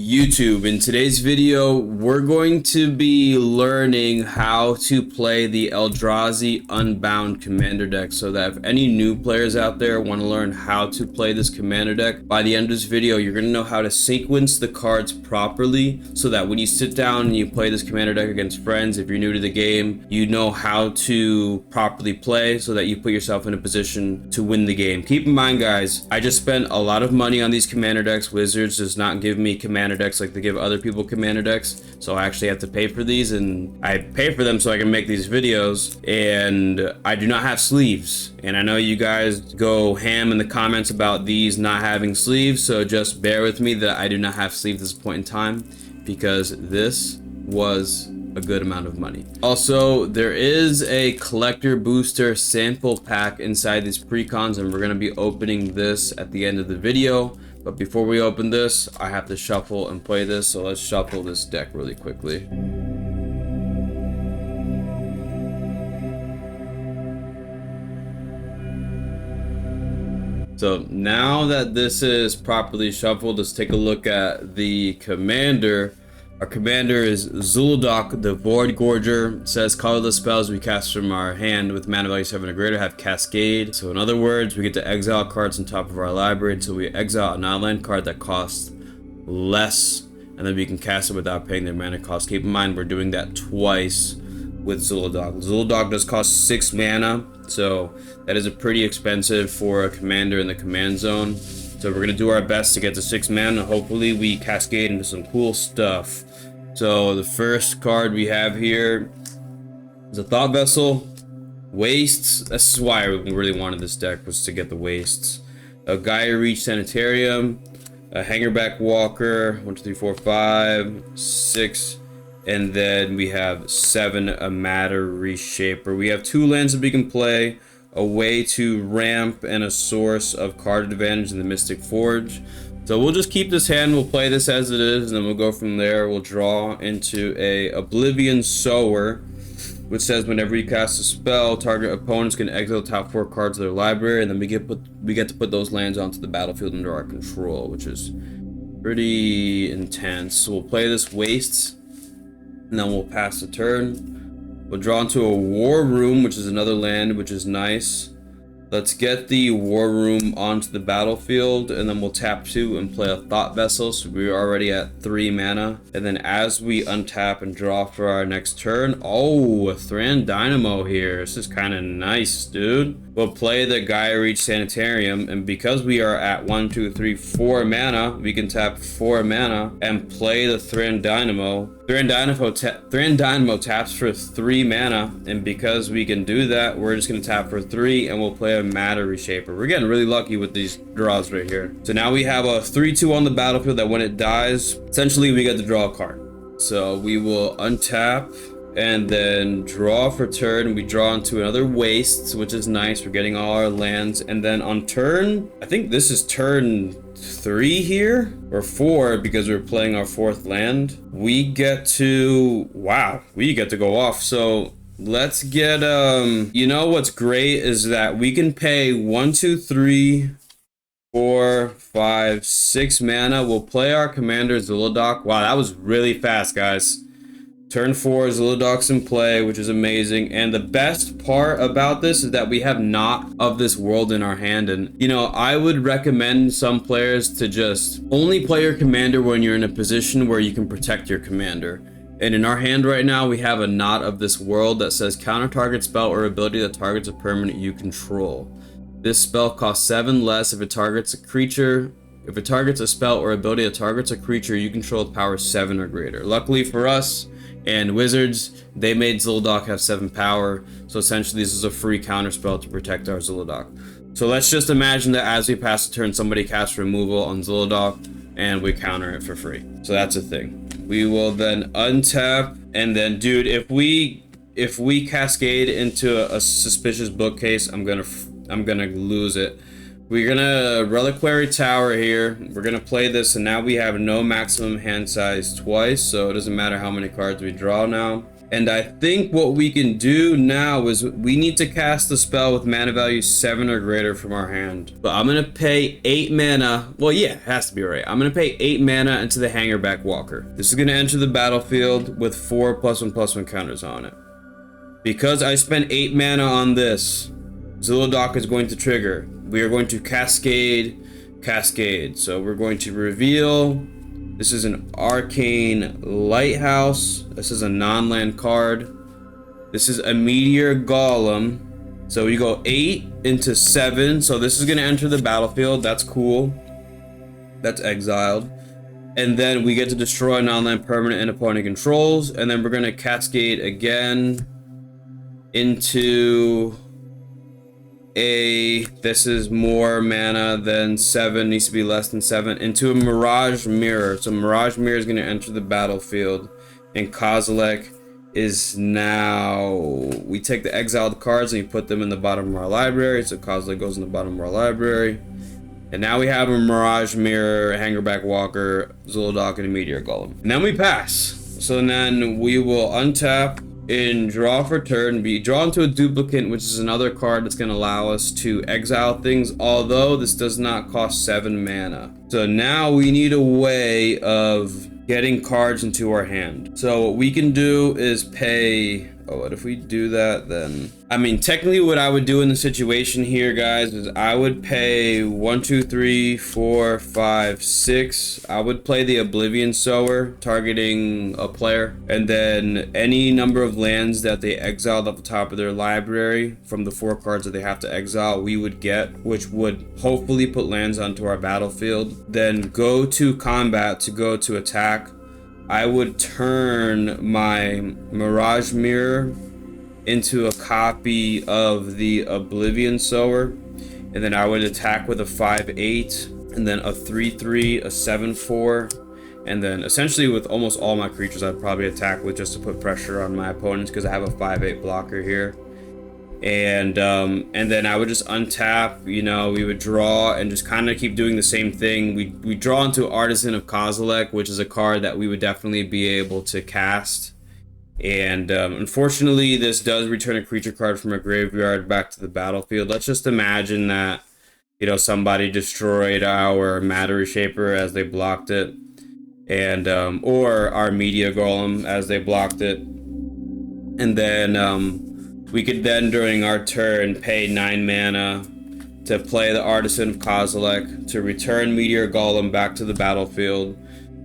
YouTube? In today's video, we're going to be learning how to play the Eldrazi Unbound commander deck, so that if any new players out there want to learn how to play this commander deck, by the end of this video, you're going to know how to sequence the cards properly, so that when you sit down and you play this commander deck against friends, if you're new to the game, you know how to properly play so that you put yourself in a position to win the game. Keep in mind, guys, I just spent a lot of money on these commander decks. Wizards does not give me commander decks like they give other people commander decks, so I actually have to pay for these, and I pay for them so I can make these videos. And I do not have sleeves, and I know you guys go ham in the comments about these not having sleeves, so just bear with me that I do not have sleeves at this point in time, because this was a good amount of money. Also, there is a collector booster sample pack inside these precons, and we're going to be opening this at the end of the video. But before we open this, I have to shuffle and play this, so let's shuffle this deck really quickly. So now that this is properly shuffled, let's take a look at the commander. Our commander is Zulodok, the Void Gorger. It says colorless spells we cast from our hand with mana value 7 or greater have Cascade. So in other words, we get to exile cards on top of our library until we exile a non-land card that costs less, and then we can cast it without paying their mana cost. Keep in mind, we're doing that twice with Zulodok. Zulodok does cost 6 mana, so that is a pretty expensive for a commander in the command zone. So we're gonna do our best to get to 6 mana. Hopefully we cascade into some cool stuff. So the first card we have here is a Thought Vessel, Wastes. This is why I really wanted this deck, was to get the Wastes. A Gaia Reach Sanitarium, a Hangerback Walker, 1, 2, 3, 4, 5, 6, and then we have 7, a Matter Reshaper. We have 2 lands that we can play, a way to ramp, and a source of card advantage in the Mystic Forge. So we'll just keep this hand, we'll play this as it is, and then we'll go from there. We'll draw into a Oblivion Sower, which says whenever you cast a spell, target opponents can exile the top 4 cards of their library, and then we get to put those lands onto the battlefield under our control, which is pretty intense. So we'll play this Wastes, and then we'll pass the turn. We'll draw into a War Room, which is another land, which is nice. Let's get the War Room onto the battlefield, and then we'll tap 2 and play a Thought Vessel, so we're already at 3 mana. And then as we untap and draw for our next turn, oh, a Thran Dynamo here. This is kind of nice, dude. We'll play the Gaia Reach Sanitarium, and because we are at 1, 2, 3, 4 mana, we can tap 4 mana and play the Thran Dynamo. Thran Dynamo taps for 3 mana, and because we can do that, we're just going to tap for 3, and we'll play a Matter Reshaper. We're getting really lucky with these draws right here. So now we have a 3/2 on the battlefield that when it dies, essentially we get to draw a card. So we will untap and then draw for turn. We draw into another Waste, which is nice. We're getting all our lands. And then on turn, I think this is turn 3 here, or 4, because we're playing our 4th land. We get to, wow, we get to go off. So let's get, you know what's great is that we can pay 1, 2, 3, 4, 5, 6 mana. We'll play our commander Zulodok. Wow, that was really fast, guys. Turn 4, Zulodok's in play, which is amazing. And the best part about this is that we have Not of This World in our hand. And, you know, I would recommend some players to just only play your commander when you're in a position where you can protect your commander. And in our hand right now, we have a Not of This World that says counter target spell or ability that targets a permanent you control. This spell costs 7 less if it targets a creature. If it targets a spell or ability that targets a creature you control with power 7 or greater. Luckily for us and Wizards, they made Zulodok have 7 power. So essentially this is a free counter spell to protect our Zulodok. So let's just imagine that as we pass the turn, somebody casts removal on Zulodok and we counter it for free. So that's a thing. We will then untap, and then, dude, if we cascade into a suspicious bookcase, I'm gonna lose it. We're gonna Reliquary Tower here. We're gonna play this, and now we have no maximum hand size twice, so it doesn't matter how many cards we draw now. And I think what we can do now is we need to cast the spell with mana value 7 or greater from our hand. But I'm gonna pay 8 mana. Well, yeah, it has to be right. I'm gonna pay 8 mana into the Hangerback Walker. This is gonna enter the battlefield with 4 +1/+1 counters on it. Because I spent 8 mana on this, Zulodok is going to trigger. We are going to Cascade. So we're going to reveal. This is an Arcane Lighthouse. This is a non-land card. This is a Meteor Golem. So we go 8 into 7. So this is going to enter the battlefield. That's cool. That's exiled. And then we get to destroy a non-land permanent and opponent controls. And then we're going to Cascade again into this is more mana than 7, needs to be less than 7, into a Mirage Mirror. So Mirage Mirror is going to enter the battlefield, and Kozilek is now, we take the exiled cards and we put them in the bottom of our library. So Kozilek goes in the bottom of our library, and now we have a Mirage Mirror, Hangerback Walker, Zulodok, and a Meteor Golem. And then we pass. So then we will untap and draw for turn, be drawn to a duplicate, which is another card that's going to allow us to exile things, although this does not cost 7 mana. So now we need a way of getting cards into our hand. So what we can do is pay, oh, what if we do that then? I mean, technically what I would do in the situation here, guys, is I would pay 1, 2, 3, 4, 5, 6. I would play the Oblivion Sower, targeting a player, and then any number of lands that they exiled off the top of their library from the 4 cards that they have to exile, we would get, which would hopefully put lands onto our battlefield. Then go to combat to go to attack. I would turn my Mirage Mirror into a copy of the Oblivion Sower, and then I would attack with a 5/8, and then a 3/3, a 7/4, and then essentially with almost all my creatures I'd probably attack with just to put pressure on my opponents because I have a 5/8 blocker here. And then I would just untap, you know, we would draw and just kind of keep doing the same thing. We draw into Artisan of Kozilek, which is a card that we would definitely be able to cast. And unfortunately, this does return a creature card from a graveyard back to the battlefield. Let's just imagine that, you know, somebody destroyed our Matter Reshaper as they blocked it, and or our Meteor Golem as they blocked it. And then we could then, during our turn, pay 9 mana to play the Artisan of Kozilek, to return Meteor Golem back to the battlefield,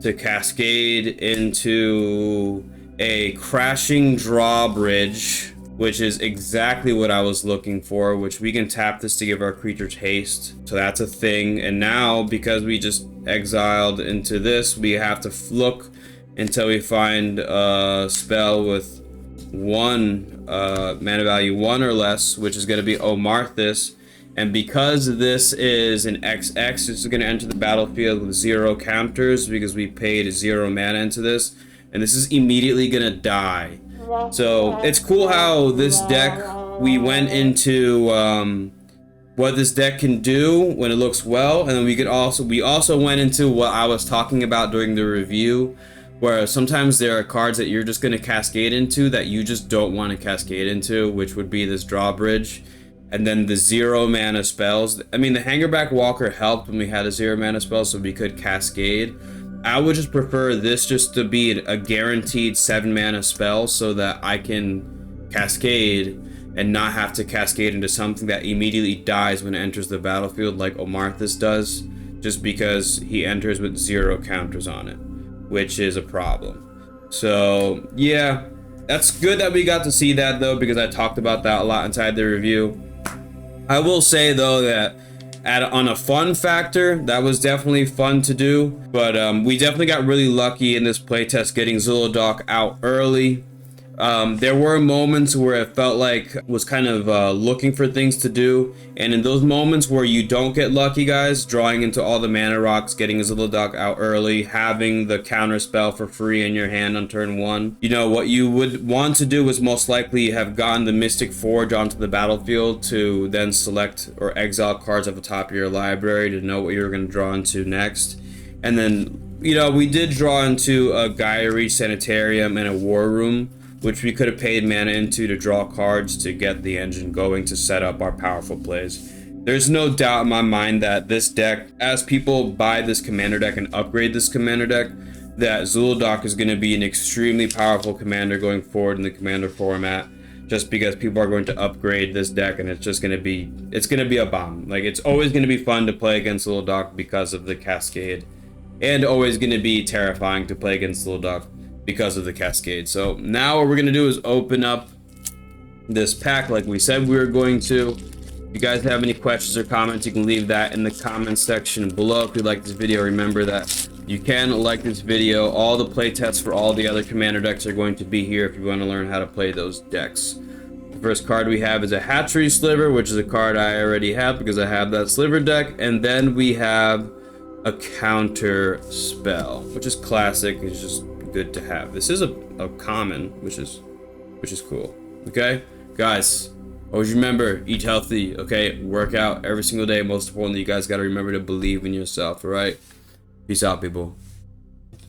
to Cascade into a Crashing Drawbridge, which is exactly what I was looking for, which we can tap this to give our creatures haste. So that's a thing. And now, because we just exiled into this, we have to look until we find a spell with 1 mana value 1 or less, which is going to be Omarthus. And because this is an XX, this is going to enter the battlefield with 0 counters because we paid 0 mana into this, and this is immediately going to die. So it's cool how this deck, we went into what this deck can do when it looks well, and then we also went into what I was talking about during the review, where sometimes there are cards that you're just going to cascade into that you just don't want to cascade into, which would be this drawbridge, and then the 0 mana spells. I mean, the Hangerback Walker helped when we had a 0 mana spell, so we could cascade. I would just prefer this just to be a guaranteed 7 mana spell so that I can cascade and not have to cascade into something that immediately dies when it enters the battlefield like Omarthus does, just because he enters with 0 counters on it, which is a problem. So yeah, that's good that we got to see that though, because I talked about that a lot inside the review. I will say though that on a fun factor, that was definitely fun to do, but we definitely got really lucky in this playtest getting Zulodok out early. There were moments where it felt like was kind of looking for things to do, and in those moments where you don't get lucky, guys, drawing into all the mana rocks, getting Zulodok out early, having the counter spell for free in your hand on turn 1, you know, what you would want to do is most likely have gotten the Mystic Forge onto the battlefield to then select or exile cards at the top of your library to know what you're going to draw into next. And then, you know, we did draw into a Gaia Reach Sanitarium and a War Room, which we could have paid mana into to draw cards to get the engine going to set up our powerful plays. There's no doubt in my mind that this deck, as people buy this commander deck and upgrade this commander deck, that Zulodok is going to be an extremely powerful commander going forward in the commander format, just because people are going to upgrade this deck, and it's going to be a bomb. Like, it's always going to be fun to play against Zulodok because of the Cascade, and always going to be terrifying to play against Zulodok because of the Cascade. So now what we're going to do is open up this pack like we said we were going to. If you guys have any questions or comments, you can leave that in the comments section below. If you like this video, remember that you can like this video. All the playtests for all the other commander decks are going to be here if you want to learn how to play those decks. The first card we have is a Hatchery Sliver, which is a card I already have because I have that Sliver deck. And then we have a Counter Spell, which is classic. It's just good to have. This is a common, which is cool. Okay, guys, always remember, eat healthy. Okay, work out every single day. Most importantly, you guys got to remember to believe in yourself. All right, peace out, people.